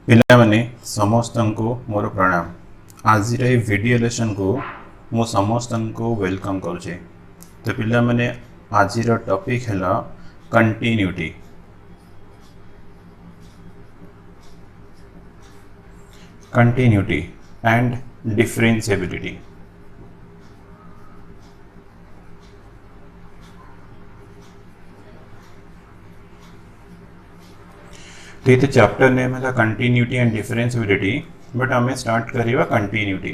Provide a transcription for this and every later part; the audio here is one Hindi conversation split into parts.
पिलामाने समस्त को मोर प्रणाम। आज वीडियो लेसन को मु समस्त को वेलकम करुचे। तो पिलामाने आज टॉपिक है कंटिन्यूटी। Continuity and differentiability. तो ये चैप्टर नेम है कंटिन्यूटी एंड डिफरेंशिएबिलिटी, बट आम स्टार्ट करवा कंटिन्यूटी।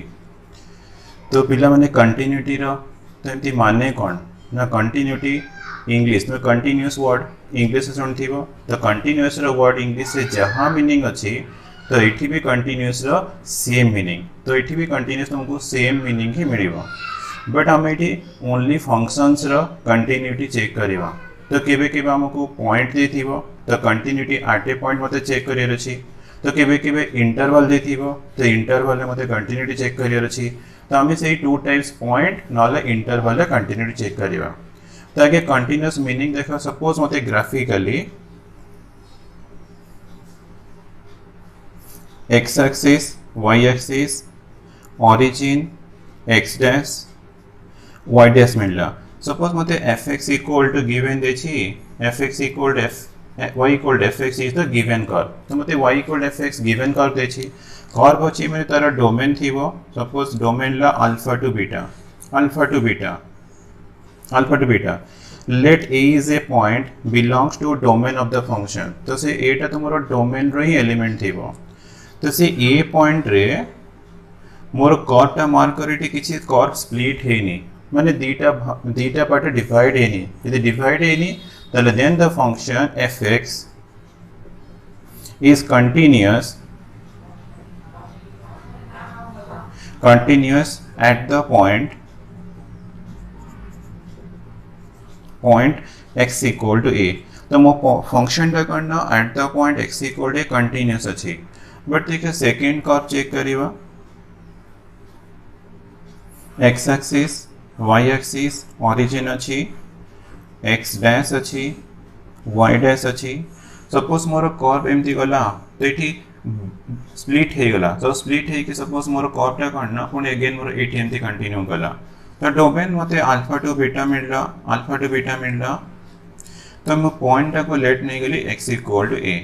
तो पिला माने कंटिन्यूटी रो तो एमती माने कौन ना कंटिन्यूटी इंग्लिश में कंटिन्यूअस वर्ड इंग्लिश से शुणी थी। तो कंटिन्यूअस वर्ड इंग्लिश से जहाँ मीनिंग अच्छी तो ये भी कंटिन्यूअस सेम मीनिंग। तो ये भी कंटिन्यूअस तुमको same meaning he mill, but आम ये ओनली फंक्शंस कंटिन्यूटी चेक करवा। तो केबे केबे आमको पॉइंट दे तो कंटिन्यूटी एट ए पॉइंट मते चेक करियर अछि। तो केबे केबे इंटरवल दे तो इंटरवल रे मते कंटिन्यूटी चेक करियर अछि। तो आम से टू टाइप्स पॉइंट ना इंटरवल रे कंटिन्यूटी चेक करवा। तो आगे कंटिन्यूअस मीनिंग देखा। सपोज मते graphically x axis y axis origin x dash y dash मिलला। सपोज मते f x equal to given देछि f x equal f y equal f x is the given curve. तो मते y equal f x given curve देछि। कर्व अछि माने तार डोमेन थिबो। सपोज डोमेन ला alpha to beta alpha to beta alpha to beta. Let A is a point belongs to domain of the function. तो से एटा तुमरो डोमेन रो ही एलिमेंट थिबो। तो से ए पॉइंट रे मोर कर्व टा मार्क करिटी किछि कर्व स्प्लिट हेनी माने दीटा पार्ट डिवाइड हेनी। यदि डिवाइड हेनी ताले then the function fx is continuous at the point x equal to a। तो मो फंक्शन टा करना at the point x equal to a continuous अछि। बट देखिए सेकंड कर्व चेक करिवा। x axis y axis origin अच्छी एक्स डैश अच्छी वाई डैश अच्छी। सपोज मोर कर्व एमती गला तो ये स्प्लिट हो गला। तो स्प्लिट है सपोज मोर कर्वटा कौन ना पुणी अगेन मोर ये एमती कंटिन्यू गला। तो डोमेन मते अल्फा टू बीटा मिलला। तो मो पॉइंट को लेट नहीं गली एक्स इक्वल टू ए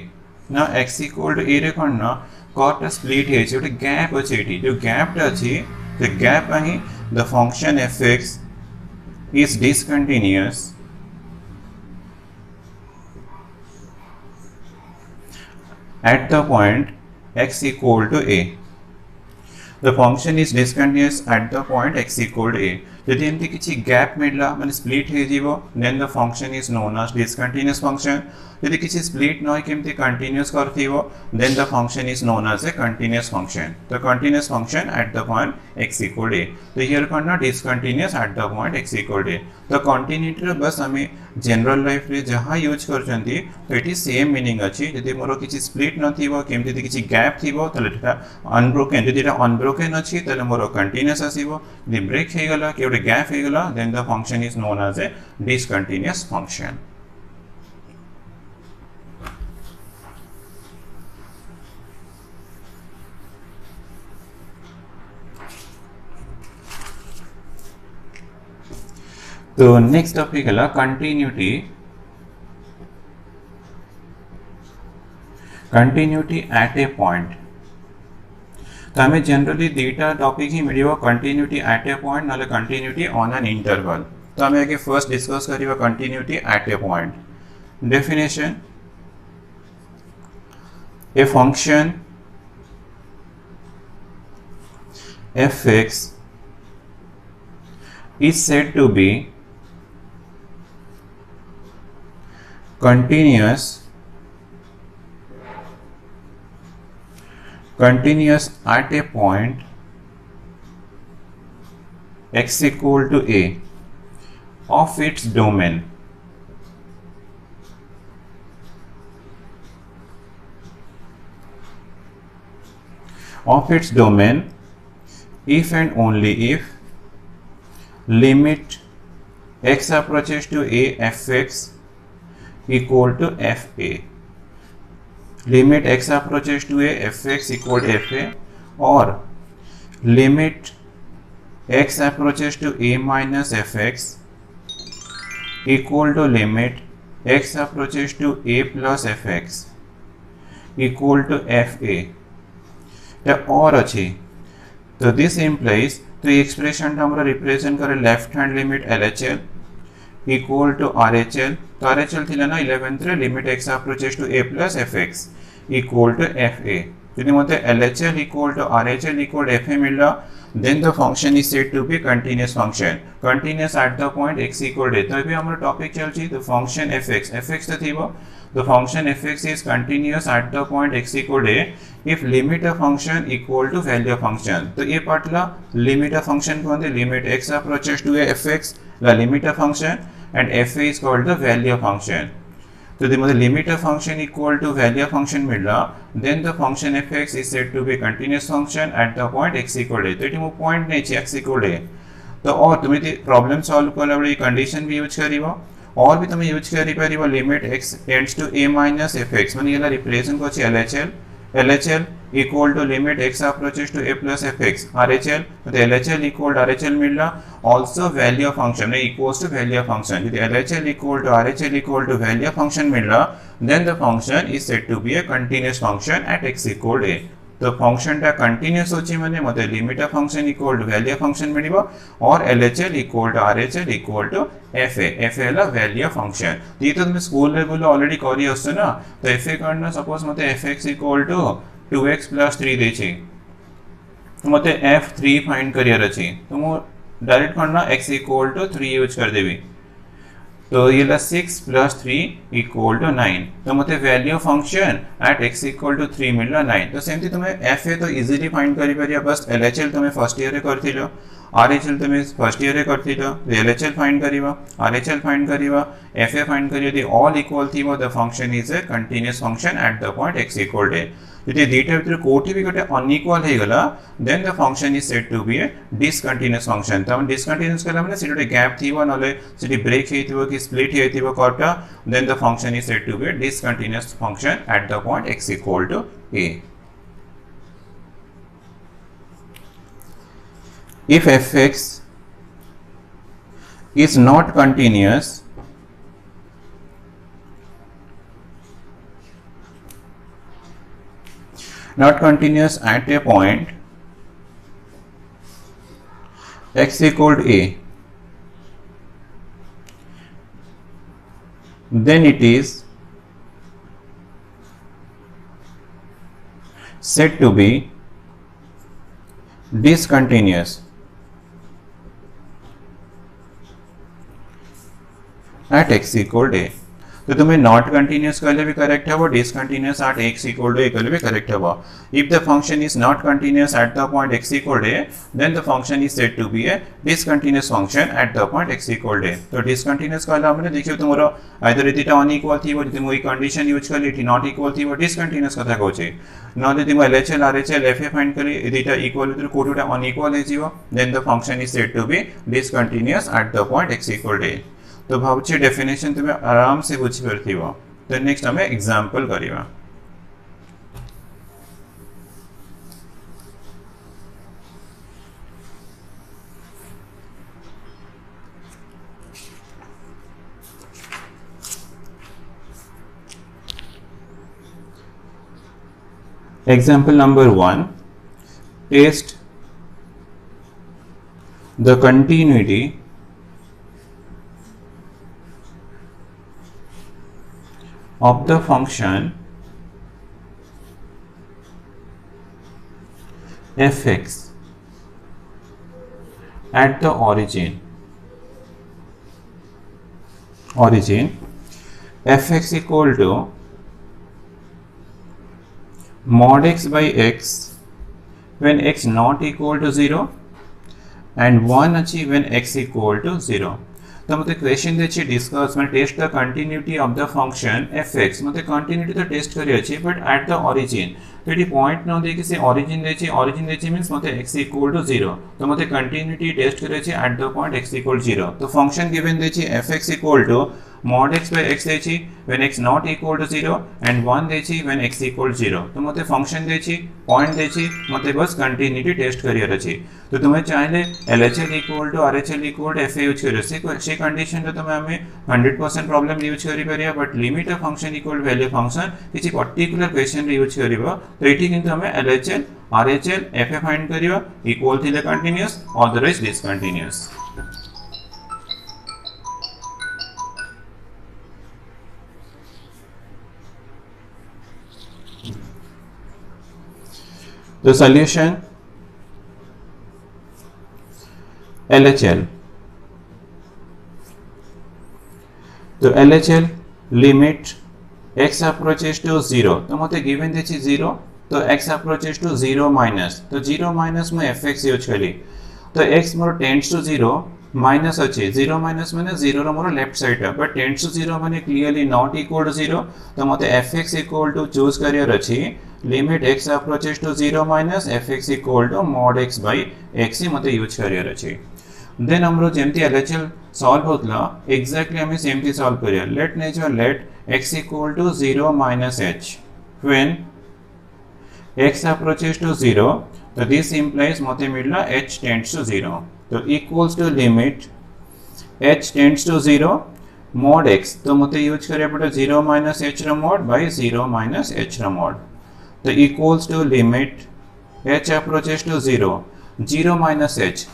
ना एक्स इक्वल टू ए रे कौन ना कर्वटा स्प्लिट है गोटे गैप अच्छी। जो गैपटा अच्छी तो gap he the function fx is discontinuous at the point x equal to a। The function is discontinuous at the point x equal to a। यदि एमती किसी गैप मिलला माने स्प्लिट हो जीवो then the function is known as discontinuous function. यदि किसी स्प्लिट न केमती कंटिन्यूअस करथिवो then the function is known as a continuous function. तो continuous function at the point x equal a। तो हियर करना discontinuous at the point x equal a। तो कंटिन्यूटी रे बस हमें जनरल लाइफ रे जहां यूज करचंती तो एटी सेम मीनिंग अछि। यदि मोर किसी स्प्लिट न थिवो केमती यदि किसी गैप थिवो तले एटा अनब्रोकन। यदि एटा अनब्रोकन अछि तले मोर कंटिन्यूअस आसीबो। यदि ब्रेक हे गला कि गैप हो गला then the function is known as a discontinuous function. तो नेक्स्ट टॉपिक है continuity. Continuity at a point. तो हमें जनरली दुईटा टॉपिक ही मिल कंटिन्यूटी एट ए पॉइंट ना कंटिन्यूटी ऑन एन इंटरवल। तो हमें आगे फर्स्ट डिस्कस करिवा continuity at a point. Definition a function fx is said to be continuous at a point x equal to a of its domain if and only if limit x approaches to a fx equal to fa। Limit x approaches to a fx equal to fa और limit x approaches to a minus fx equal to limit x approaches to a plus fx equal to fa और अच्छी तो दिस इम्प्लाइज तो एक्सप्रेशन हमारा रिप्रेजेंट करे left hand limit LHL equal to RHL तो RHL थी ना 11th रे limit x approaches to a plus fx equal to fa यदि मते LHL equal to RHL equal to fa मिला then the function is said to be continuous function continuous at the point x equal to तो अभी हमारा टॉपिक चल छी the function fx तो थी वो the function fx is continuous at the point x equal to if limit of function equal to value of function तो ये पार्ट ला limit of function कौन थे limit x approaches to a fx La limit of function and fa is called the value of function तो the limit of function equal to value of function मिला then the function fx is said to be continuous function at the point x equal to तो ये वो point नहीं ची x equal to तो और तुम्हें ती प्रॉब्लम सॉल्व करला बड़ी कंडीशन भी यूज करीबा और भी तुम्हें यूज करी परिबा limit x tends to a minus fx माने येला रिप्रेजेंट को ची LHL equal to limit x approaches to a plus fx RHL तो LHL equal to RHL मिला also value of function equals to value of function यदि LHL equal to RHL equal to value of function मिला then the function is said to be a continuous function at x equal to a तो फंक्शन टा कंटिन्यूअस होची माने मते limit of function equal to value of function मिलिबो और LHL equal to RHL equal to FA ला वैल्यू ऑफ फंक्शन तो ये तो तुम स्कूल लेवल ऑलरेडी करी आछो ना तो FA करना सपोज मते fx इक्वल टू 2x + 3 देछि तो मते f3 फाइंड करियर अछि तो मो डायरेक्ट करना x इक्वल टू 3 यूज कर देबी तो ये 6 + 3 इक्वल टू 9 तो मते value of function at x equal to 3 मिलला 9 तो सेमती तुम्हें fa तो इजीली फाइंड करि परिया बस LHL तुम्हें फर्स्ट ईयर रे करथिलो RHL तुम्हें फर्स्ट ईयर रे करथिलो LHL फाइंड करिवा RHL फाइंड करिवा fa फाइंड करियो दी ऑल इक्वल थिबो the function is a continuous function at the point x equal to यदि दीटा भितर कोठी भी गोटे अनइक्वल हे गला then the function is said to be a discontinuous function तो हम डिसकंटीन्यूअस कला माने सिटी गैप थिबो नले सिटी ब्रेक हेतिबो कि स्प्लिट हेतिबो कर्वटा then the function is said to be a discontinuous function at the point x equal to a if fx is not continuous at a point x equal to a then it is said to be discontinuous at x equal to a तो तुम्हें नॉट कंटिन्यूअस करले भी करेक्ट है वो discontinuous at x equal to a करले भी करेक्ट है वो if the function is not continuous at the point x equal to a then the function is said to be a discontinuous function at the point x equal to a तो डिसकंटिन्यूअस कहला हमने देखियो तुमरो आइदर इतिटा अनइक्वल थी वो तुम वही कंडीशन यूज करली इति नॉट इक्वल थी वो डिसकंटिन्यूअस कथा कहूचे नले तुम LHL RHL FA फाइंड करी इतिटा इक्वल तो कोटुटा अनइक्वल हे जीवो then the function is said to be discontinuous at the point x equal to a तो भावचे डेफिनेशन तुम्हें आराम से बुझी परथिबो तो नेक्स्ट हमें एग्जांपल करिवा example number 1 test the continuity of the function fx at the origin fx equal to mod x by x when x not equal to 0 and 1 achieve when x equal to 0 तो मतलब क्वेश्चन देछि डिस्कस में test the continuity of the function fx मतलब कंटिन्यूटी तो टेस्ट करी अछि बट एट द ओरिजिन तो ये पॉइंट न दे कि से ओरिजिन देछि मींस मतलब x इक्वल टू 0 तो मतलब कंटिन्यूटी टेस्ट करी अछि at the point x equal 0 तो फंक्शन गिवन देछि fx equal to mod x by x देछि when x not equal to 0 and 1 देछि when x equal to 0 तो मते फंक्शन देछि पॉइंट देछि मते बस कंटिन्यूटी टेस्ट करियर अछि तो तुमे चाहिले LHL equal to RHL equal to FA use करियो से कंडीशन रे तुमे हमें 100% प्रॉब्लम यूज करि परिया but limit of function equal to value function किछि पर्टिकुलर क्वेश्चन रे यूज करिवो तो एठी किंतु हमें LHL RHL FA फाइंड करियो इक्वल थिले continuous otherwise discontinuous The solution LHL. तो LHL limit x approaches to 0 तो मते given देछि 0 तो x approaches to 0 minus तो 0 minus में fx यूज कली तो x मोर टेंड्स टू 0 माइनस अच्छे 0 माइनस माने 0 रो मोर लेफ्ट साइड है बट टेंड्स टू 0 माने क्लियरली नॉट इक्वल टू 0 तो मते fx इक्वल टू चूज करियर अछि limit x approaches to 0 minus fx equal to mod x by x मते यूज करियर अछि देन हमरो जेमती LHL सॉल्व होतला एग्जैक्टली हमें सेमती सॉल्व करियर let x equal to 0 minus h when x approaches to 0 तो this implies मते मिलला h tends to 0 तो equals to limit h tends to 0 mod x तो मते यूज करिया पड़े 0 minus h row mod by 0 minus h row mod तो equals to limit h approaches to 0 0 minus h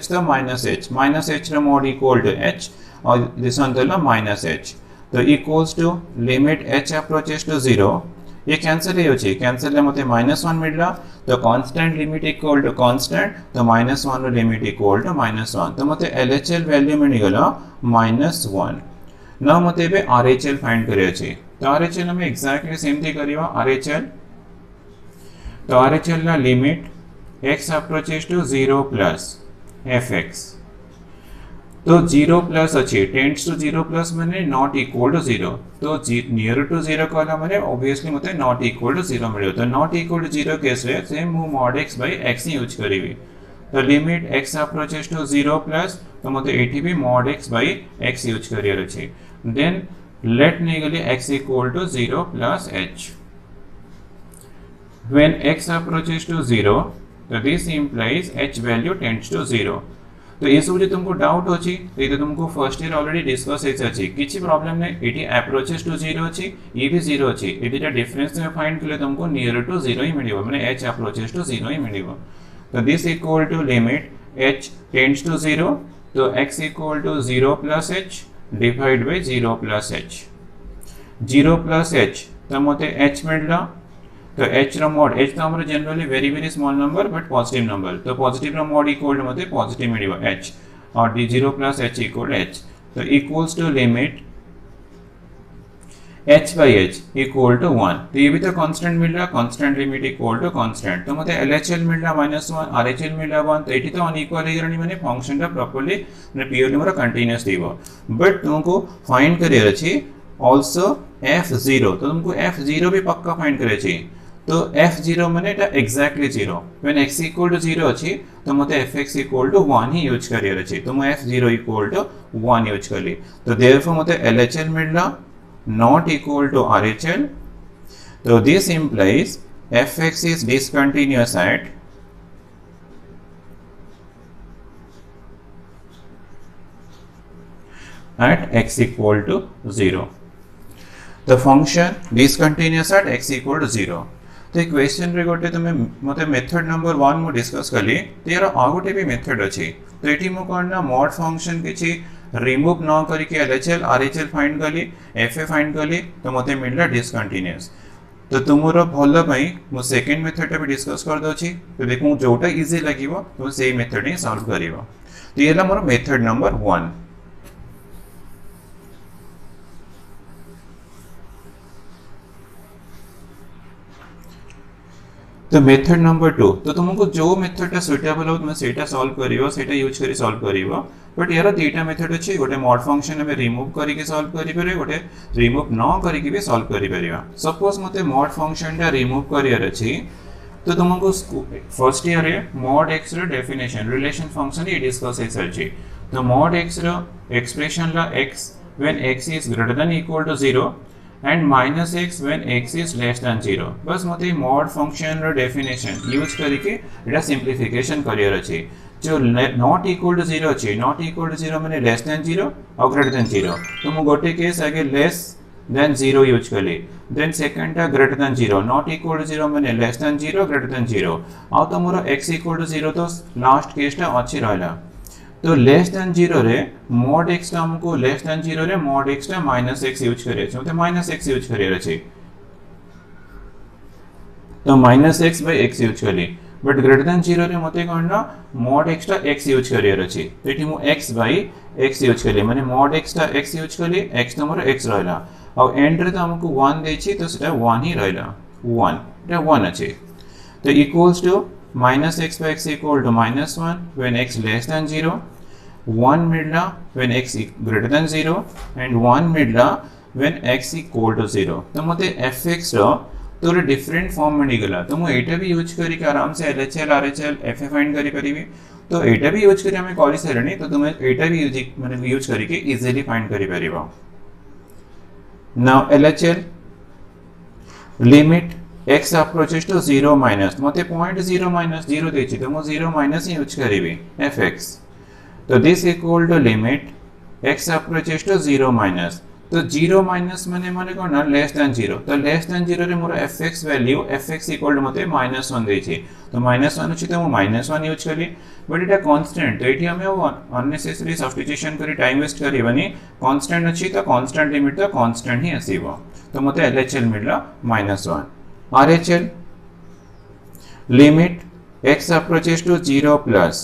तो minus h row mod equal to h और this one तो minus h तो equals to limit h approaches to 0 ये कैंसिल हो छी कैंसिल ले मते -1 मिलला तो constant limit equal to constant तो -1 रो लिमिट इक्वल टू -1 तो मते LHL वैल्यू मिल गला -1 ना मते बे RHL फाइंड करे छी तो RHL में एग्जैक्टली सेम थी करिवा RHL तो RHL ला limit x approaches to 0 plus fx तो 0 प्लस अच्छे टेंड्स टू 0 प्लस माने नॉट इक्वल टू 0 तो नियर टू 0 कहला माने ऑब्वियसली मते नॉट इक्वल टू 0 मिलियो तो नॉट इक्वल टू 0 केस रे सेम मु mod x by x use करिवि तो limit x approaches to 0 plus तो मते एठी भी mod x by x use करियर अछि देन लेट नै गली x equal to 0 plus h when x approaches to 0 so this implies h value tends to 0 तो ये सब जो तुमको डाउट होची तो ये तुमको फर्स्ट ईयर ऑलरेडी डिस्कस हेच अछि किछि प्रॉब्लम नै एटी अप्रोचेस टू 0 अछि ये भी 0 अछि एटा डिफरेंस में फाइंड करले तुमको नियर टू 0 ही मिलिबो माने h अप्रोचेस टू 0 ही मिलिबो तो this equal to limit h tends to 0 तो x equal to 0 plus h divide by 0 plus h 0 plus h तो मते h मिलला तो h रो mod h तो हमर generally very small number but positive number तो पॉजिटिव रो mod इक्वल टू मते पॉजिटिव मिलिबो h और d0 plus h equal h तो equals to limit h by h equal to 1 तो ये भी तो कांस्टेंट मिल रहा constant limit equal to constant तो मते LHL मिल रहा -1 RHL मिल रहा 1 तो एठी तो अनइक्वल हे जरनी माने फंक्शन टा प्रॉपर्ली माने प्योरली मोर कंटीन्यूअस दिबो बट तुमको फाइंड करियर अछि आल्सो f0 तो तुमको f0 भी पक्का फाइंड करे छी तो f0 माने एटा exactly 0 when x equal to 0 अछि तो मते fx इक्वल टू 1 ही यूज करियर अछि तो म f0 इक्वल टू 1 यूज करली तो देयरफॉर मते LHL मिलला not equal to RHL so this implies fx is discontinuous at x equal to 0 the function discontinuous at x equal to 0 तो क्वेश्चन रे गोटे तुमे मते मेथड नंबर 1 मु डिस्कस कली तो यार आ गोटे भी मेथड अछि तो एठी मु कोन mod फंक्शन किछि रिमूव न करी के LHL RHL फाइंड कली FA फाइंड कली तो मते मिलला डिसकंटीन्यूअस तो तुमरो भलो पई मु सेकंड मेथड भी डिस्कस कर दो छी तो देखू जोटा इजी लागिवो तो सेही मेथड ही सॉल्व करिवो तो येला मोर मेथड नंबर 1 तो मेथड नंबर 2 तो तुमको जो मेथड टा सुटेबल हो तुम सेटा सॉल्व करिवो सेटा यूज करी सॉल्व करिवो बट यार दुईटा मेथड अछि गोटे mod फंक्शन में रिमूव करी के सॉल्व करि परबे गोटे रिमूव न करी के भी सॉल्व करि परिबा सपोज मते mod फंक्शन टा रिमूव करियर अछि तो तुमको फर्स्ट ईयर रे mod x रो डेफिनेशन रिलेशन फंक्शन ये डिस्कस हे सरजी तो mod x रो एक्सप्रेशन ला x when x is greater than equal to 0 and minus x when x is less than 0. बस मते mod function रो definition यूज करके एटा simplification करियर अछि जो not equal to 0 अछि not equal to 0 माने less than 0 और greater than 0 तो मु गोटे केस आगे less than 0 यूज कली then second टा greater than 0 not equal to 0 माने less than 0 greater than 0 आ तो मोर x equal to 0 तो लास्ट केस टा अछि रहला तो लेस देन 0 रे mod x टा हमको लेस देन 0 रे mod x टा माइनस x यूज करे छै तो माइनस x यूज करे छै तो minus x by x use कली बट ग्रेटर देन 0 रे मते कोन mod x टा x यूज करे छै तो एठी मु x बाय x यूज कली माने mod x टा x यूज कली x तो मोर x रहला और एंड रे तो हमको 1 दे छी तो सेटा 1 ही रहला 1 रे 1 अछि तो equals to minus x by x equal to minus 1 when x less than 0, 1 midla when x greater than 0 and 1 midla when x equal to 0. तो मते fx रो तो रे डिफरेंट फॉर्म में निकला तो मु एटा भी यूज करी के आराम से LHL RHL FA फाइंड करी परिबे तो एटा भी यूज करी हमें कॉली सरणी तो तुम एटा भी यूज माने यूज करी के इजीली फाइंड करी परिबो. Now LHL limit x approaches to 0 minus मते पॉइंट 0 minus 0 देछि तो मु 0 minus ही यूज करिवे fx तो this equal to limit x approaches to 0 minus तो 0 minus माने कोन लेस देन 0 तो लेस देन 0 रे मोर fx value fx equal to मते -1 देछि तो -1 अछि तो मु -1 यूज करी बट एटा कांस्टेंट तो एठी हमें अननेसेसरी सब्स्टिट्यूशन करी टाइम वेस्ट करिवनी कांस्टेंट अछि तो कांस्टेंट लिमिट तो कांस्टेंट ही आसीबो तो मते LHL मिलला -1 RHL limit x approaches to 0 plus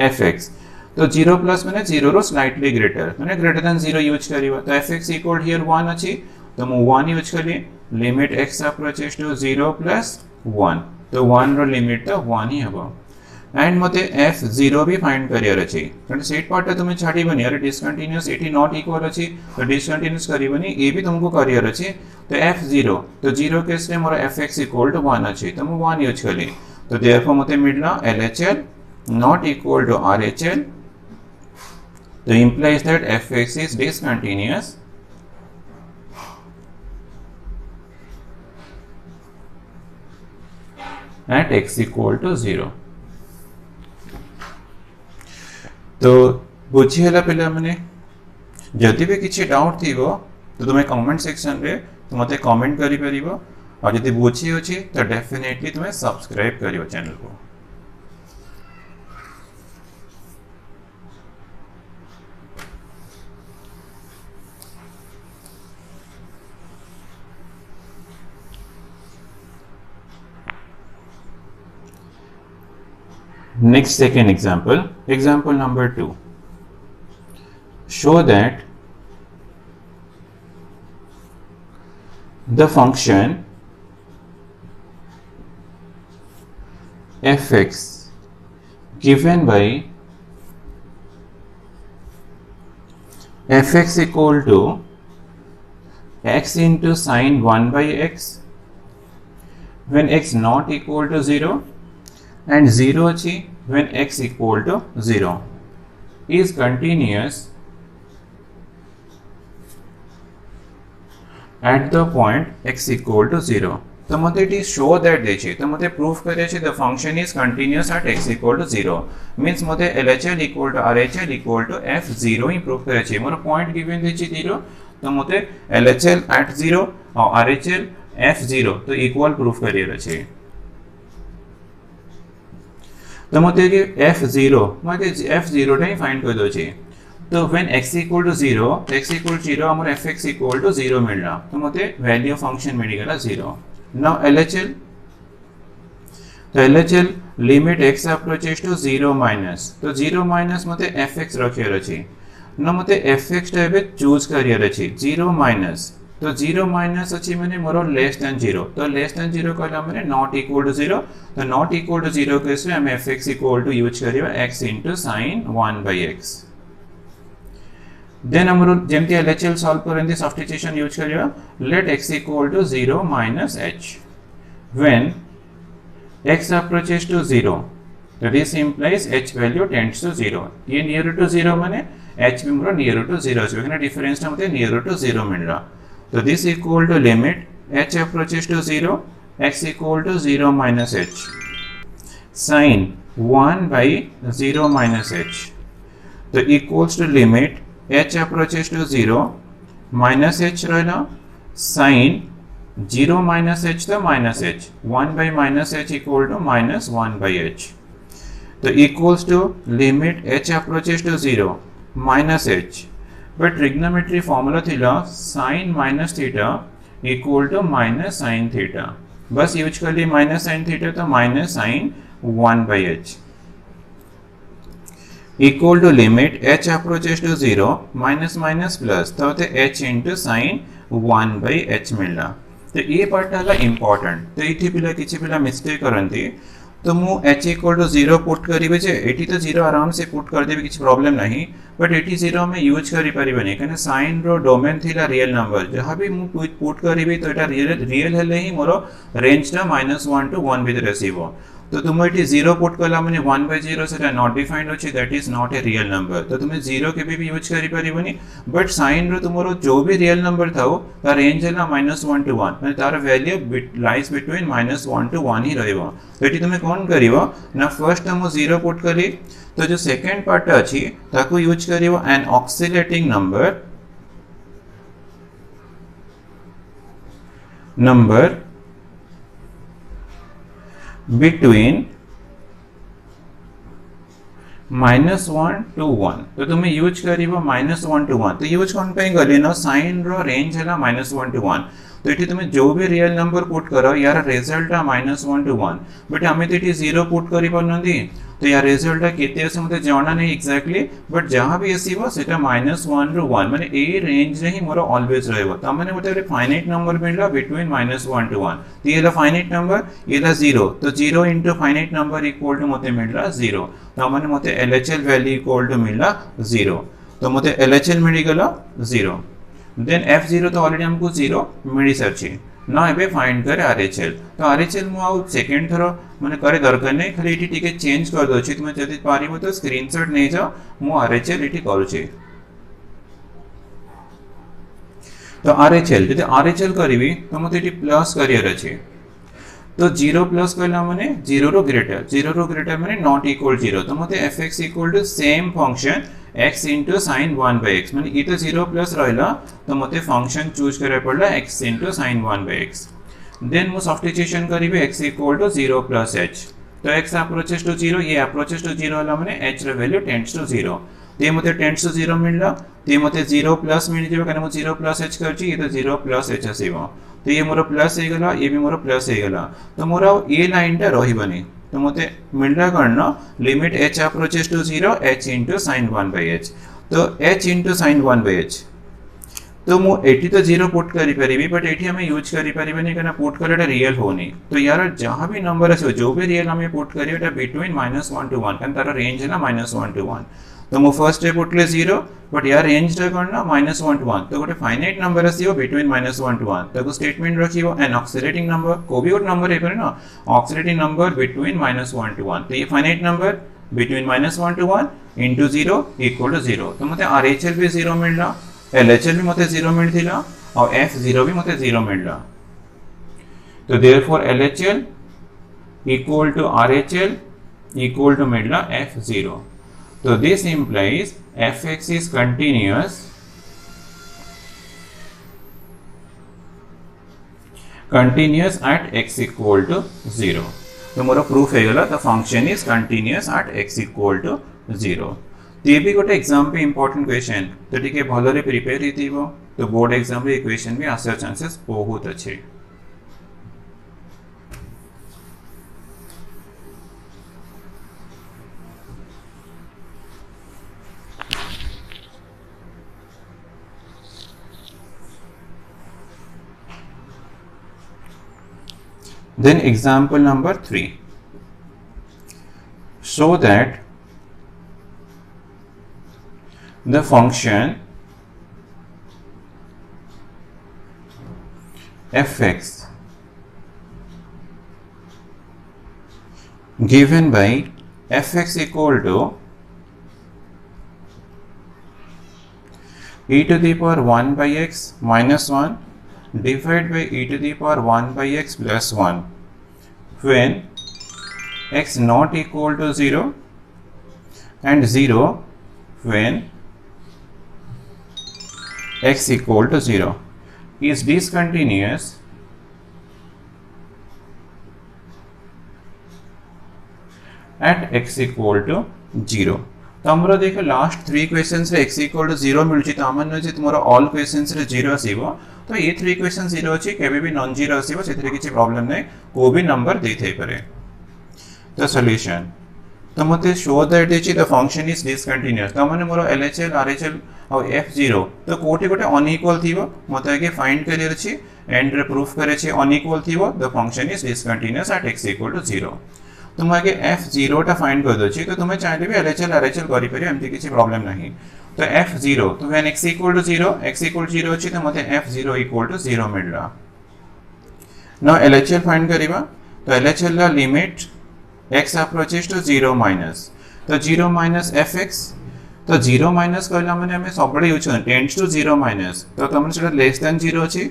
fx तो 0 plus माने 0 रो स्लाइटली ग्रेटर माने ग्रेटर देन 0 यूज करिवा तो fx इक्वल हियर 1 अछि तो मु 1 यूज करी limit x approaches to 0 plus 1 तो 1 रो लिमिट तो 1 ही हबो एंड मते f0 भी फाइंड करियर अछि तो सेट पार्ट तुमे छाडी बनी अरे डिसकंटीन्यूअस एटी नॉट इक्वल अछि तो डिसकंटीन्यूअस करिवनी ए भी तुमको करियर अछि तो f0 तो 0 केस रे मोर fx इक्वल टू 1 अछि तो मु 1 यूज कली तो देयरफॉर मते मिलला LHL not equal to RHL तो implies that fx is discontinuous at x equal to 0 तो बुझी हला पिला माने जदि भी किछि डाउट थिबो तो तुमे कमेंट सेक्शन रे तो मते कमेंट करि परिबो और जदि बुझी होछि तो डेफिनेटली तुमे सब्सक्राइब करियो चैनल को. Next second example number 2. Show that the function fx given by fx equal to x into sine 1 by x when x not equal to 0 and 0 अछि when x equal to 0 is continuous at the point x equal to 0. तो मते इट शो दैट देछि तो मते प्रूफ करे छै the function is continuous at x equal to 0 means मते LHL equal to RHL equal to f0 ही प्रूफ करे छै मोर पॉइंट गिवन देछि 0 तो मते LHL एट 0 और RHL f0 तो इक्वल प्रूफ करियर छै तो मते कि f0 मते f0 टा फाइंड कर दो छै तो when x equal to 0 x equal to 0 हमर fx equal to 0 मिलला तो मते वैल्यू फंक्शन मिल गेला 0. नाउ LHL तो LHL limit x approaches to 0 minus तो 0 minus मते fx रखियर अछि न मते fx टा एबे चूज करियर अछि 0 minus तो 0 minus अछि माने मोर लेस देन 0 तो लेस देन 0 कहला माने नॉट इक्वल टू 0 तो नॉट इक्वल टू 0 केस रे हम fx इक्वल टू यूज करिवा x sin 1 by x. Then हमरो जेमति LHL सॉल्व करन दी सब्स्टिट्यूशन यूज करिवा let x equal to 0 minus h when x approaches to 0 तो this implies h value tends to 0 ये नियर टू 0 माने h भी मोर नियर टू 0 अछि एखने डिफरेंस ता मते नियर टू 0 मिलला तो this equal to limit h approaches to 0 x equal to 0 minus h sin 1 by 0 minus h तो equals to limit h approaches to 0 minus h रहला sin 0 minus h तो minus h 1 by minus h equal to minus 1 by h तो equals to limit h approaches to 0 minus h but trigonometry formula थिला sin minus theta equal to minus sin theta बस यूज कर लिए minus sin theta तो minus sin 1 by h equal to limit h approaches to 0 minus minus plus तो होते h into sin 1 by h मिलला तो ये पार्ट है इंपोर्टेंट तो ये पिला किसी पिला मिस्टेक करती तो मु h इक्वल टू 0 पुट करिवे जे एटी तो 0 आराम से पुट कर देबे किसी प्रॉब्लम नहीं बट एटी 0 में यूज करि परिबनी कने साइन रो डोमेन थिला रियल नंबर जहां भी मु पुट करिवे तो एटा रियल हेले ही मोर रेंज टा -1 to 1 भितर आसीबो तो तुम एटी 0 पुट कला माने 1/0 सेटा नॉट डिफाइंड अछि that is not a real number तो तुम 0 के भी यूज करि परिबनी बट साइन रो तुमरो जो भी रियल नंबर थाओ ता रेंज है -1 to 1 माने तार वैल्यू लाइज बिटवीन -1 to 1 ही रहइबो तो एटी तुम कोन करिवो ना फर्स्ट हम 0 पुट करी तो जो सेकंड पार्ट अछि ताको यूज करिवो an oscillating number between -1 to 1 तो तुम्हें यूज करिवो -1 to 1 तो यूज कोन पे गली ना साइन रो रेंज है -1 to 1 तो ये तुम्हें जो भी रियल नंबर पुट करो यार रिजल्ट -1 to 1 बट हमें तो ये 0 पुट करी पनंदी तो यार रिजल्ट केते आसे मते जाना नहीं एग्जैक्टली बट जहां भी आसीबो सेटा -1 रो 1 माने ए रेंज रे ही मोर ऑलवेज रहबो त माने मते एक फाइनाइट नंबर मिलला बिटवीन -1 to 1 तो ये ला फाइनाइट नंबर ये ला 0 तो 0 into finite number equal to मते मिलला 0 तो माने मते एलएचएल वैल्यू इक्वल टू मिलला 0 तो मते एलएचएल मिली गला 0 देन f0 तो ऑलरेडी हमको 0 मिली सरछि ना एबे फाइंड करे आरएचएल तो आरएचएल मु आउ सेकंड थरो माने करे दरकार नै खाली इटी टिके चेंज कर दो छी तुमे जदी पारिबो तो स्क्रीनशॉट नै जाओ मु आरएचएल इटी करू छी तो आरएचएल जदी आरएचएल करबी तो मते इटी प्लस करियर अछि तो 0 प्लस करला माने 0 रो ग्रेटर माने नॉट इक्वल 0 तो मते fx equal to same function x into sin 1 by x माने ई तो 0 प्लस रहला तो मते फंक्शन चूज करे पड़ला x into sin 1 by x then मु सब्स्टिट्यूशन करिवे x equal to 0 plus h तो x अप्रोचेस टू 0 ये अप्रोचेस टू 0 होला माने h रो वैल्यू टेंड्स टू 0 ते मते टेंड्स टू 0 मिलला ते मते 0 प्लस मिल जेबो कने मु 0 plus h करछि ये तो 0 plus h आसीबो तो ये मोर प्लस हे गला ये भी मोर प्लस हे गला तो मोर ए लाइन टा रहिबनी तो मते मिलला करना limit h approaches to 0 h into sin 1 by h तो h into sin 1 by h तो मु एटी तो 0 पुट करि परिबी बट एटी हमें यूज करि परिबनी कना पुट करले रियल होनी तो यार जहां भी नंबर আছে जो भी रियल हमें पुट करियो एटा बिटवीन -1 to 1 कन तारा रेंज है ना -1 to 1 तो मु फर्स्ट रे पुटले 0 बट यार रेंज रे करना -1 to 1 तो गोटे फाइनाइट नंबर आसीयो बिटवीन -1 to 1 तो को स्टेटमेंट रखियो एन ऑक्सिलेटिंग नंबर को भी और नंबर है पर ना ऑक्सिलेटिंग नंबर बिटवीन -1 to 1 तो ये finite number between -1 to 1 into 0 equal to 0 तो मते आरएचएल भी 0 मिलला एलएचएल भी मते 0 मिलथिला और f0 भी मते 0 मिलला तो therefore LHL equal to RHL equal to मिलला f0 तो this implies fx is continuous at x equal to 0 तो मोर प्रूफ है गला the function is continuous at x equal to 0 तो ये भी गोटे एग्जाम पे इंपोर्टेंट क्वेश्चन तो टिके भलरे प्रिपेयर हितिबो तो बोर्ड एग्जाम रे इक्वेशन भी आसार चांसेस बहुत अच्छे Then example number 3. Show that the function fx given by fx equal to e to the power 1 by x minus 1 divided by e to the power 1 by x plus 1 when x not equal to 0 and 0 when x equal to 0 is discontinuous at x equal to 0. तो हमरो देखो लास्ट 3 क्वेश्चंस रे x इक्वल टू 0 मिलची तो हमन जे तुमरो ऑल क्वेश्चंस रे 0 आसीबो तो ये 3 क्वेश्चन 0 अछि केबे भी नॉन 0 आसीबो सेथरे किछि प्रॉब्लम नै को भी नंबर दे थै पारे तो सॉल्यूशन तो मते show that is the function is discontinuous तो हमन मोर LHL RHL और F0 तो कोठी गोटे अनइक्वल थिबो मते आगे फाइंड करियर अछि एंड रे प्रूफ करे छै अनइक्वल थिबो the function is discontinuous at x equal to 0 तुम आगे F0 टा फाइंड कर दोछि तो तुमे चाहे भी LHL RHL करि परियो एमती किछि प्रॉब्लम नहीं तो F0 तो when x equal to 0 x equal to 0 अछि तो मते F0 इक्वल टू 0 मिलला नाउ LHL फाइंड करिबा तो LHL ला limit x approaches to 0 minus तो 0 माइनस fx तो 0 माइनस कहला माने हमें सबडे यूज करन टेंड्स टू 0 माइनस तो तमन सेटा लेस देन 0 अछि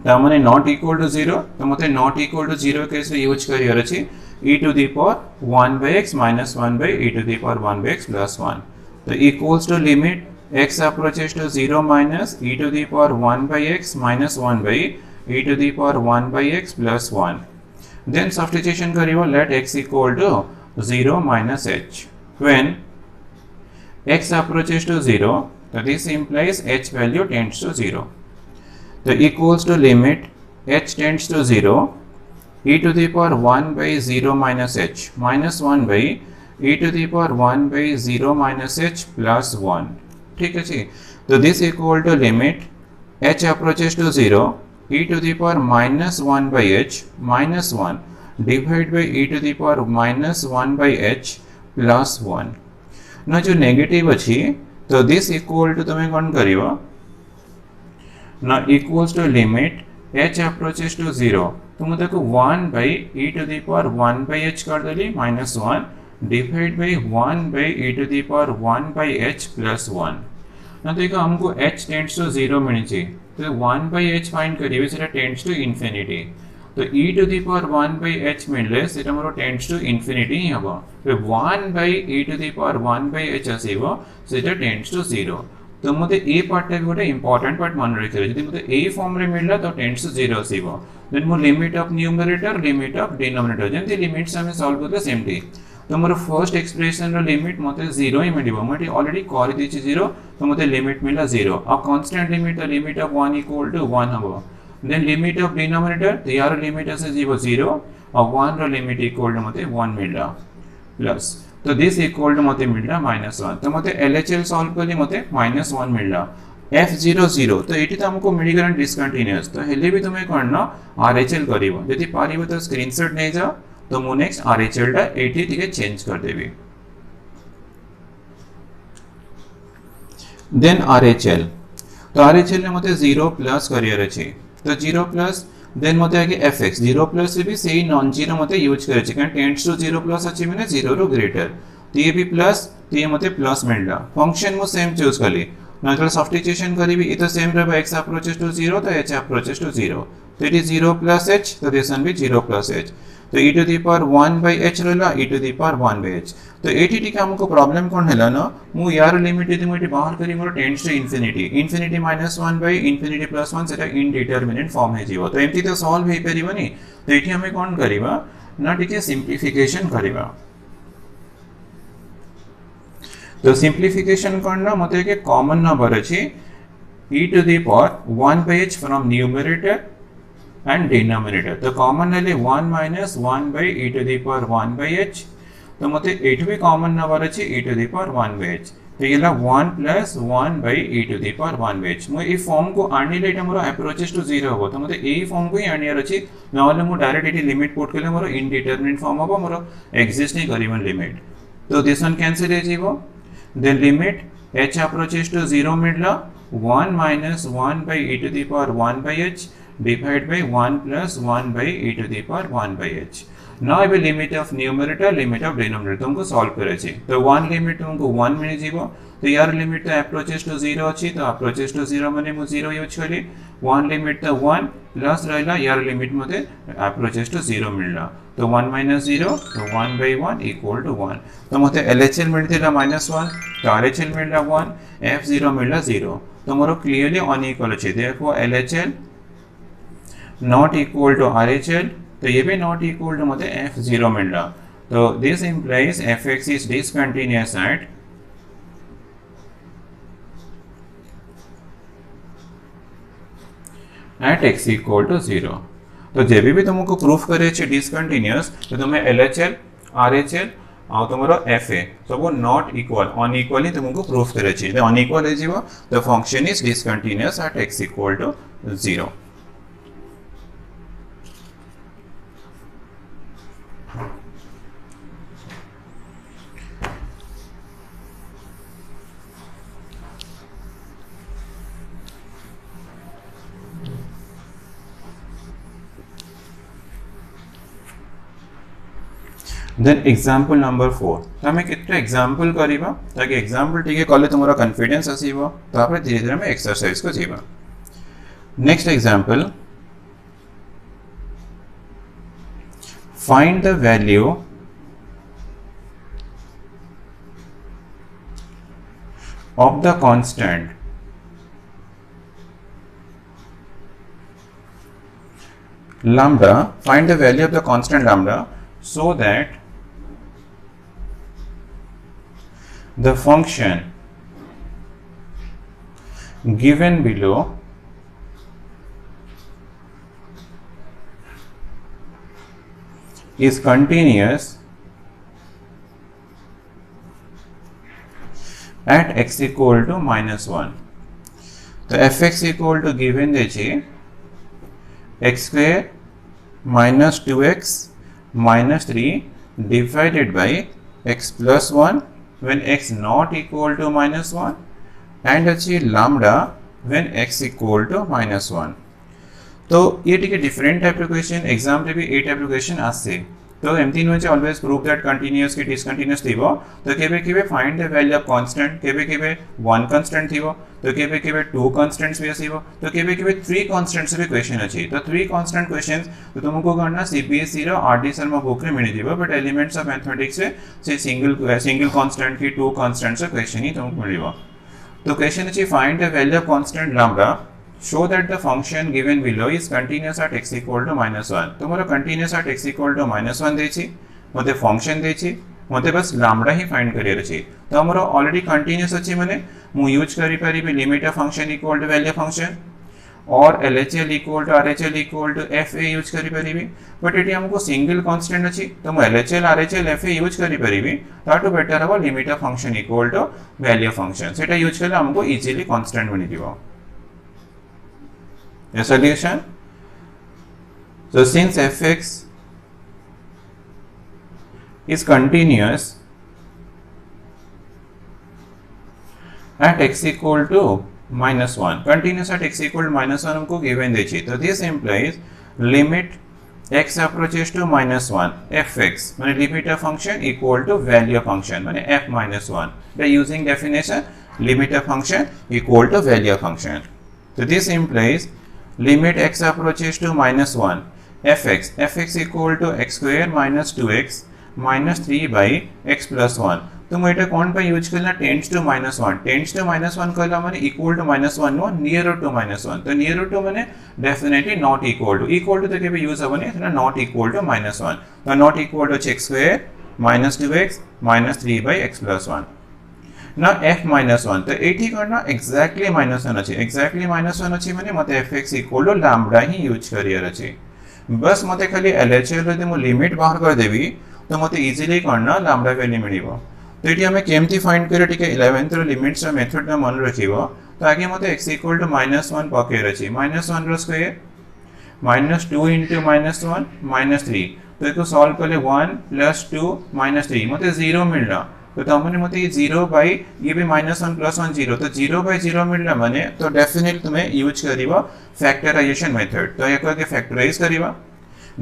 तो माने नॉट इक्वल टू 0 तो मते नॉट इक्वल टू 0 केस रे यूज करियर अछि e to the power 1 by x minus 1 by e to the power 1 by x plus 1 so equals to limit x approaches to 0 minus e to the power 1 by x minus 1 by e to the power 1 by x plus 1 then substitution karibo let x equal to 0 minus h when x approaches to 0 so this implies h value tends to 0 so equals to limit h tends to 0 e to the power 1 by 0 minus h minus 1 by e to the power 1 by 0 minus h plus 1 ठीक है जी तो this equal to limit h approaches to 0 e to the power minus 1 by h minus 1 divided by e to the power minus 1 by h plus 1 ना जो नेगेटिव अछि तो this equal to तमे कोन करिवो ना equals to limit h approaches to 0 तो मैं देखो 1 by e to the power 1 by h कर देली minus 1 divided by 1 by e to the power 1 by h plus 1 ना देखो हमको h tends to 0 मिलनी चाहिए तो 1 by h फाइंड करिवे सेटा tends to infinity तो e to the power 1 by h मिलले सेटा मोर tends to infinity ही हबो तो 1 by e to the power 1 by h आसीबो सेटा tends to 0 तो मते ए पार्ट टा गोटे इंपोर्टेंट पार्ट मन रखिरे जदि मते ए फॉर्म रे मिलला तो टेंड्स टू 0 आसीबो देन मो limit of numerator limit of denominator जेंति लिमिट्स हमें सॉल्व करते सेमटी तो मोर फर्स्ट एक्सप्रेशन रो लिमिट मते 0 ही मिलिबो मते ऑलरेडी कर दिछि 0 तो मते लिमिट मिला 0 अब constant limit the limit of 1 equal to 1 हबो देन लिमिट ऑफ डिनोमिनेटर तो यार लिमिट आसे 0 और 1 रो लिमिट इक्वल टू मते 1 मिलला प्लस तो दिस इक्वल टू मते मिलला -1 तो मते LHL सॉल्व करली मते -1 मिलला F0 0 तो एटी तो हमको मिली गरन डिसकंटीन्यूअस तो हेले भी तुम्हें करना RHL करिवो यदि पारिबो तो स्क्रीनशॉट नै जा तो मु नेक्स्ट RHL टा एटी टिके चेंज कर देबी देन RHL तो RHL ने मते 0 प्लस करियर अछि तो 0 प्लस देन मते आगे fx 0 प्लस से भी सेही नॉन जीरो मते यूज करे छै कारण टेंड्स टू 0 प्लस अछि माने 0 रो ग्रेटर तो ये भी प्लस तो ये मते प्लस मिलला फंक्शन मो सेम चूज करली नॉर्मल सब्स्टिट्यूशन करी भी ये तो सेम रहबा x अप्रोचेस टू 0 तो h अप्रोचेस टू 0 तो इट इज 0 प्लस h तो दिस वन भी 0 प्लस h तो e to the power 1 by h रहला e to the power 1 by h तो एटी टिके हमको प्रॉब्लम कोन हैला न मु यार लिमिट यदि मु बाहर करी मोर tends to infinity -1 by infinity +1 सेटा इनडिटरमिनेट फॉर्म हे जीवो तो एमती तो सॉल्व हे परिबनी तो एठी हमें कोन करिबा ना टिके सिंप्लिफिकेशन करिबा तो सिंप्लिफिकेशन करना मते के कॉमन नंबर अछि e to the power 1 by h from numerator and denominator तो कॉमन ले 1 minus 1 by e to the power 1 by h तो मते एठ भी कॉमन नंबर अछि e to the power 1 by h तो येला 1 plus 1 by e to the power 1 by h मो ए फॉर्म को आनी लेट हमरो अप्रोचेस टू 0 हो तो मते ए फॉर्म को ही आनियर अछि नॉले मो डायरेक्ट एटी लिमिट पुट करले मोर इनडिटरमिनेट फॉर्म हो मोर एग्जिस्ट नहीं करिवन लिमिट तो दिस वन कैंसिल हे जीवो then limit h approaches to 0 मिडला 1 minus 1 by e to the power 1 by h divide by 1 plus 1 by e to the power 1 by h। Now एबे limit of numerator limit of denominator तुमको सॉल्व करे छी। तो 1 लिमिट तुमको 1 मिल जीवो। तो यार लिमिट तो अप्रोचेस टू 0 अछि, तो अप्रोचेस टू 0 माने मु 0 यूज करी। 1 लिमिट तो 1 प्लस रहला यार लिमिट मते अप्रोचेस टू 0 मिलला। तो 1 माइनस 0 तो 1 बाय 1 इक्वल टू 1। तो मते LHL मिलथिला -1 तो RHL मिलला 1 F0 मिलला 0। तो मोर क्लियरली अनइक्वल अछि, therefore LHL not equal to RHL। तो ये भी नॉट इक्वल टू मते F0 मिलला। तो this implies fx is discontinuous at x equal to 0। तो जब भी तुमको प्रूफ करे छे डिसकंटीन्यूअस तो तुम्हें LHL RHL और तुम्हारा FA सब नॉट इक्वल अनइक्वल ही तुमको प्रूफ करे छे। तो अनइक्वल है जीवो the function is discontinuous at x equal to 0। Then example number 4 तो हमें कितना एग्जांपल करिबा ताकि एग्जांपल टिके कले तुम्हारा कॉन्फिडेंस आसीबो। तो आपरे धीरे धीरे में एक्सरसाइज को जीवा। Next example, find the value of the constant lambda, find the value of the constant lambda so that the function given below is continuous at x equal to -1। तो fx equal to given देछि x square minus 2x minus 3 divided by x plus 1 when x not equal to -1 and अछि lambda when x equal to -1। तो ये टिके different type of question exam रे भी ए टाइप ऑफ क्वेश्चन आसे। तो एमती नुचे ऑलवेज प्रूव दैट कंटीन्यूअस के डिसकंटीन्यूअस थिबो। तो केबे केबे find the value of constant, केबे केबे 1 कांस्टेंट थिबो, तो केबे केबे 2 कांस्टेंट्स भी आसीबो, तो केबे केबे 3 कांस्टेंट्स भी क्वेश्चन अछि। तो 3 कांस्टेंट क्वेश्चंस तो तुमको करना सीपीएससी रो आरडी शर्मा बुक रे मिलि दिबो। बट एलिमेंट्स ऑफ मैथमेटिक्स से सिंगल कांस्टेंट की 2 कांस्टेंट्स क्वेश्चन ही तुमको मिलिबो। तो क्वेश्चन अछि find the value of constant lambda show that the function given below is continuous at x equal to -1। तो मोर continuous at x equal to -1 देछि, मते फंक्शन देछि, मते बस लैम्डा ही फाइंड करियर अछि। तो हमरो ऑलरेडी कंटीन्यूअस अछि माने मु यूज करि परिबे limit of function equal to value function और LHL equal to RHL equal to FA use करि परिबे। बट एटी हमको सिंगल कांस्टेंट अछि तो मु LHL RHL FA यूज करि परिबे। ताटू बेटर हबो limit of function equal to value function, सेटा यूज करले हमको इजीली कांस्टेंट बनि दिबो। A solution, so since fx is continuous at x equal to -1, continuous at x equal to -1 हमको गिवन देछि। तो this implies limit x approaches to -1 fx माने limit of function equal to value function माने f -1 by using definition limit of function equal to value function। So this implies limit x approaches to -1 fx equal to x square minus 2x minus 3 by x plus 1। तो मैं इटा कौन पे यूज करना टेंड्स टू -1, टेंड्स टू -1 कहला माने equal to -1 no near to -1। तो नियर टू माने डेफिनेटली नॉट इक्वल टू तो केबे use होबनी Etah not equal to -1। तो not equal to x square minus 2x minus 3 by x plus 1 ना f -1। तो एठी करना एक्जेक्टली -1 अछि, एक्जेक्टली -1 अछि माने मते fx इक्वल टू लैम्डा ही यूज करियर अछि। बस मते खाली LHL रे मु लिमिट बाहर कर देबी तो मते इजीली करना लैम्डा वैल्यू मिलिबो। तो एठी हमें केमती फाइंड करे टिके 11th रो लिमिट्स रो मेथड ना मन रखिबो। तो आगे मते x इक्वल टू -1 पकेर अछि, -1 रो स्क्वायर -2 into -1 -3। तो इसको सॉल्व करले 1 + 2 -3 मते 0 मिलला। तो तुमने मते ये 0 बाय ये भी -1 +1 0 तो 0 बाय 0 मिलला माने तो डेफिनेटली तुम्हें यूज करिवा फैक्टराइजेशन मेथड तो एक फैक्टराइज करिवा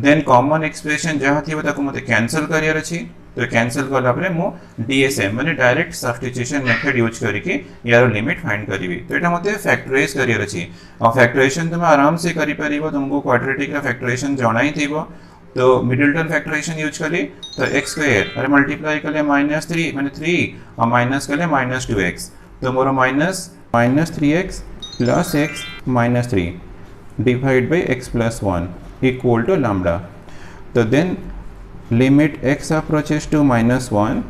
देन कॉमन एक्सप्रेशन जहाँ थी ताको मते कैंसिल करियर अछि तो कैंसिल कला परे मो डीएसएम माने डायरेक्ट सब्स्टिट्यूशन मेथड यूज करके यार लिमिट फाइंड करिवि तो एटा मते फैक्टराइज करियर अछि और फैक्टराइजेशन तुम आराम से करि परिबो तुमको क्वाड्रेटिक का फैक्टराइजेशन जणाई थिबो तो मिडिलटन फैक्टराइजेशन यूज करी तो x स्क्वायर अरे मल्टीप्लाई कले -3 माने 3 और माइनस कले -2x तो मोर -3x + x -3 divide by x + 1 equal to lambda. तो then limit x approaches to -1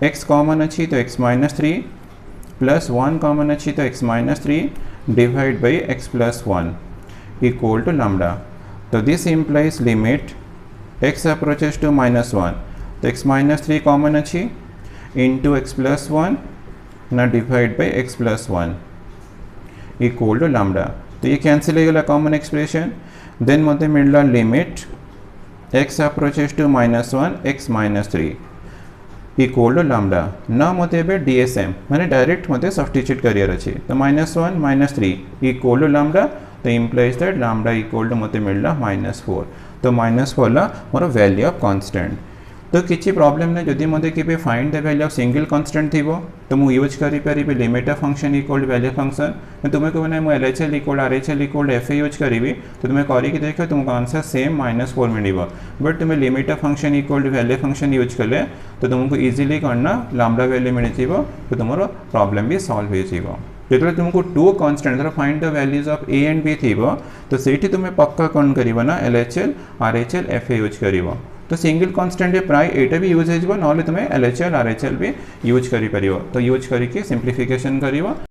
x common अच्छी तो x -3 plus 1 common अच्छी तो x -3 divide by x + 1 equal to lambda. तो this implies limit x approaches to -1 तो x -3 common अच्छी into x + 1 ना divide by x + 1 equal to lambda. तो ये कैंसिल हो गया कॉमन एक्सप्रेशन देन मते मिलला limit x approaches to -1 x -3 equal to lambda ना मते बे DSM माने डायरेक्ट मते सब्स्टिट्यूट करियर अछि तो -1 -3 equal to lambda तो implies that lambda equal to मते मिलला -4 तो -4 ला मोर वैल्यू ऑफ कांस्टेंट तो किछि प्रॉब्लम ने जदि मते केबे find the value of single constant थिबो तो मु यूज करि परिबे limit of function equal value function तुमे को माने मु LHL equal RHL equal FA use करिवि तो तुमे करि के देखो तुमको आंसर सेम -4 मिलिबो बट तुमे limit of function equal value function use करले तो तुमको इजीली करना लैम्डा वैल्यू मिलिथिबो तो तुमरो प्रॉब्लम भी सॉल्व हो जिवो जेतले तुमको टू कांस्टेंट धर find the values of a and b थिबो तो सेठी तुमे पक्का कोन करिवो ना LHL RHL FA यूज करिवो तो सिंगल कांस्टेंट प्राय एटा भी यूज हो ना तुम LHL RHL भी यूज करि परिवो तो यूज करके सिंप्लीफिकेशन करिवो।